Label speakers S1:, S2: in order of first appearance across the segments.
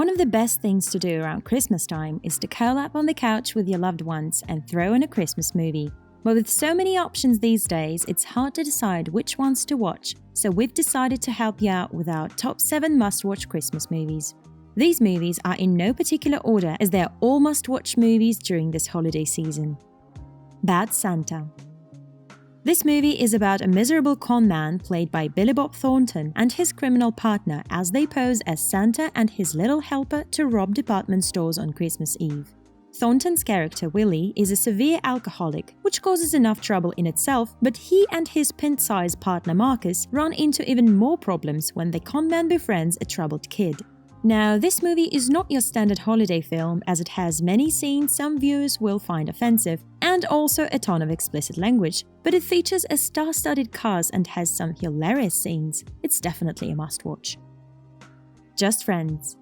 S1: One of the best things to do around Christmas time is to curl up on the couch with your loved ones and throw in a Christmas movie. But with so many options these days, it's hard to decide which ones to watch, so we've decided to help you out with our top 7 must-watch Christmas movies. These movies are in no particular order as they are all must-watch movies during this holiday season. Bad Santa. This movie is about a miserable con man played by Billy Bob Thornton and his criminal partner as they pose as Santa and his little helper to rob department stores on Christmas Eve. Thornton's character Willie is a severe alcoholic, which causes enough trouble in itself, but he and his pint-sized partner Marcus run into even more problems when the con man befriends a troubled kid. Now, this movie is not your standard holiday film as it has many scenes some viewers will find offensive and also a ton of explicit language, but it features a star-studded cast and has some hilarious scenes. It's definitely a must-watch. Just Friends.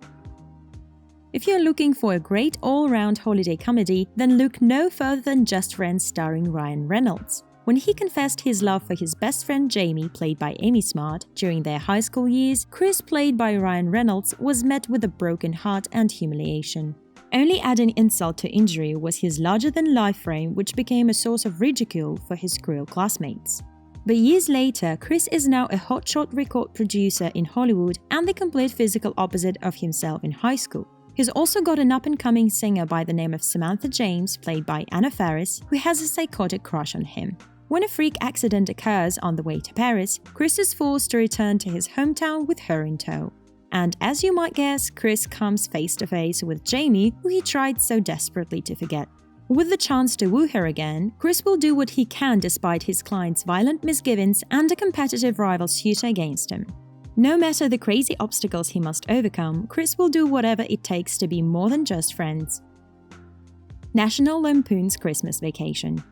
S1: If you're looking for a great all-round holiday comedy, then look no further than Just Friends starring Ryan Reynolds. When he confessed his love for his best friend Jamie, played by Amy Smart, during their high school years, Chris, played by Ryan Reynolds, was met with a broken heart and humiliation. Only adding insult to injury was his larger-than-life frame, which became a source of ridicule for his cruel classmates. But years later, Chris is now a hotshot record producer in Hollywood and the complete physical opposite of himself in high school. He's also got an up-and-coming singer by the name of Samantha James, played by Anna Faris, who has a psychotic crush on him. When a freak accident occurs on the way to Paris, Chris is forced to return to his hometown with her in tow. And as you might guess, Chris comes face to face with Jamie, who he tried so desperately to forget. With the chance to woo her again, Chris will do what he can despite his client's violent misgivings and a competitive rival suit against him. No matter the crazy obstacles he must overcome, Chris will do whatever it takes to be more than just friends. National Lampoon's Christmas Vacation.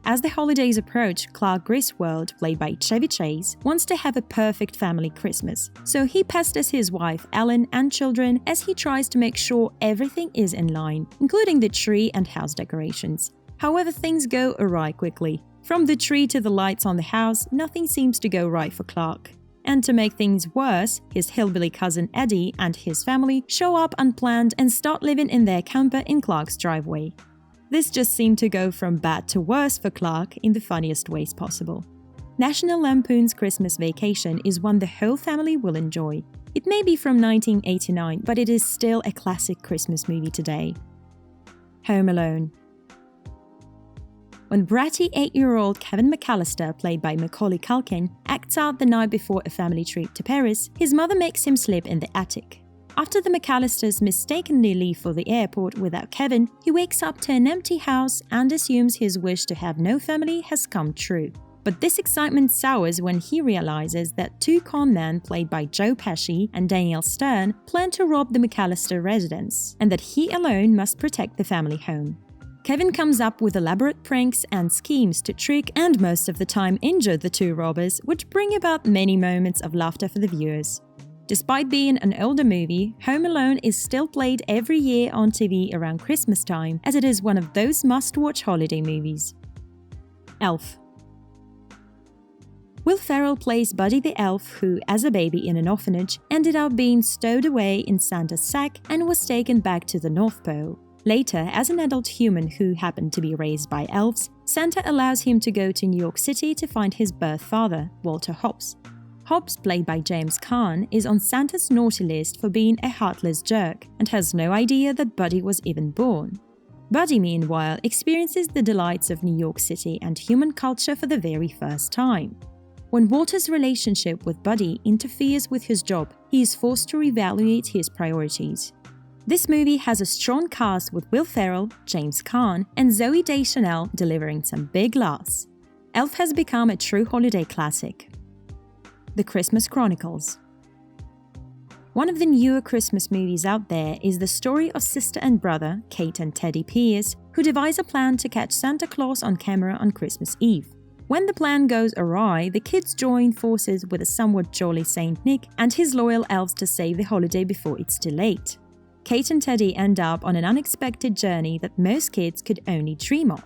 S1: As the holidays approach, Clark Griswold, played by Chevy Chase, wants to have a perfect family Christmas, so he pesters his wife Ellen and children as he tries to make sure everything is in line, including the tree and house decorations. However, things go awry quickly. From the tree to the lights on the house, nothing seems to go right for Clark. And to make things worse, his hillbilly cousin Eddie and his family show up unplanned and start living in their camper in Clark's driveway. This just seemed to go from bad to worse for Clark in the funniest ways possible. National Lampoon's Christmas Vacation is one the whole family will enjoy. It may be from 1989, but it is still a classic Christmas movie today. Home Alone. When bratty 8-year-old Kevin McAllister, played by Macaulay Culkin, acts out the night before a family trip to Paris, his mother makes him sleep in the attic. After the McAllisters mistakenly leave for the airport without Kevin, he wakes up to an empty house and assumes his wish to have no family has come true. But this excitement sours when he realizes that 2 con men played by Joe Pesci and Daniel Stern plan to rob the McAllister residence, and that he alone must protect the family home. Kevin comes up with elaborate pranks and schemes to trick and most of the time injure the 2 robbers, which bring about many moments of laughter for the viewers. Despite being an older movie, Home Alone is still played every year on TV around Christmas time, as it is one of those must-watch holiday movies. Elf. Will Ferrell plays Buddy the Elf who, as a baby in an orphanage, ended up being stowed away in Santa's sack and was taken back to the North Pole. Later, as an adult human who happened to be raised by elves, Santa allows him to go to New York City to find his birth father, Walter Hobbs. Hobbs, played by James Caan, is on Santa's naughty list for being a heartless jerk and has no idea that Buddy was even born. Buddy, meanwhile, experiences the delights of New York City and human culture for the very first time. When Walter's relationship with Buddy interferes with his job, he is forced to reevaluate his priorities. This movie has a strong cast with Will Ferrell, James Caan, and Zooey Deschanel delivering some big laughs. Elf has become a true holiday classic. The Christmas Chronicles. One of the newer Christmas movies out there is the story of sister and brother, Kate and Teddy Pierce, who devise a plan to catch Santa Claus on camera on Christmas Eve. When the plan goes awry, the kids join forces with a somewhat jolly Saint Nick and his loyal elves to save the holiday before it's too late. Kate and Teddy end up on an unexpected journey that most kids could only dream of.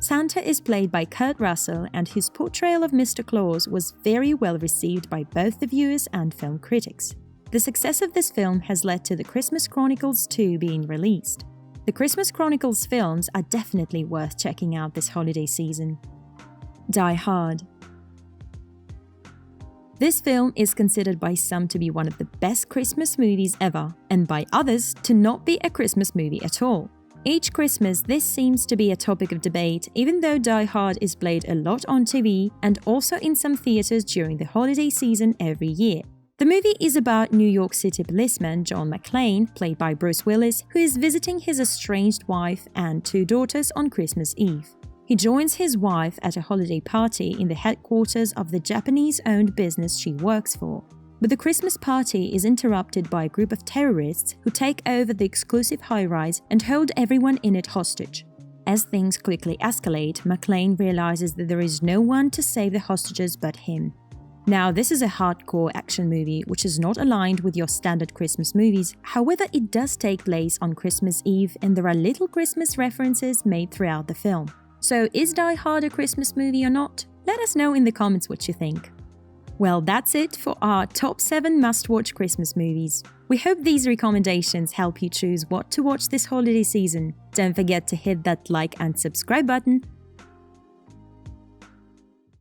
S1: Santa is played by Kurt Russell, and his portrayal of Mr. Claus was very well received by both the viewers and film critics. The success of this film has led to The Christmas Chronicles 2 being released. The Christmas Chronicles films are definitely worth checking out this holiday season. Die Hard. This film is considered by some to be one of the best Christmas movies ever, and by others to not be a Christmas movie at all. Each Christmas, this seems to be a topic of debate, even though Die Hard is played a lot on TV and also in some theaters during the holiday season every year. The movie is about New York City policeman John McClane, played by Bruce Willis, who is visiting his estranged wife and 2 daughters on Christmas Eve. He joins his wife at a holiday party in the headquarters of the Japanese-owned business she works for. But the Christmas party is interrupted by a group of terrorists who take over the exclusive high-rise and hold everyone in it hostage. As things quickly escalate, McClane realizes that there is no one to save the hostages but him. Now, this is a hardcore action movie which is not aligned with your standard Christmas movies. However, it does take place on Christmas Eve and there are little Christmas references made throughout the film. So, is Die Hard a Christmas movie or not? Let us know in the comments what you think. Well, that's it for our top 7 must-watch Christmas movies. We hope these recommendations help you choose what to watch this holiday season. Don't forget to hit that like and subscribe button,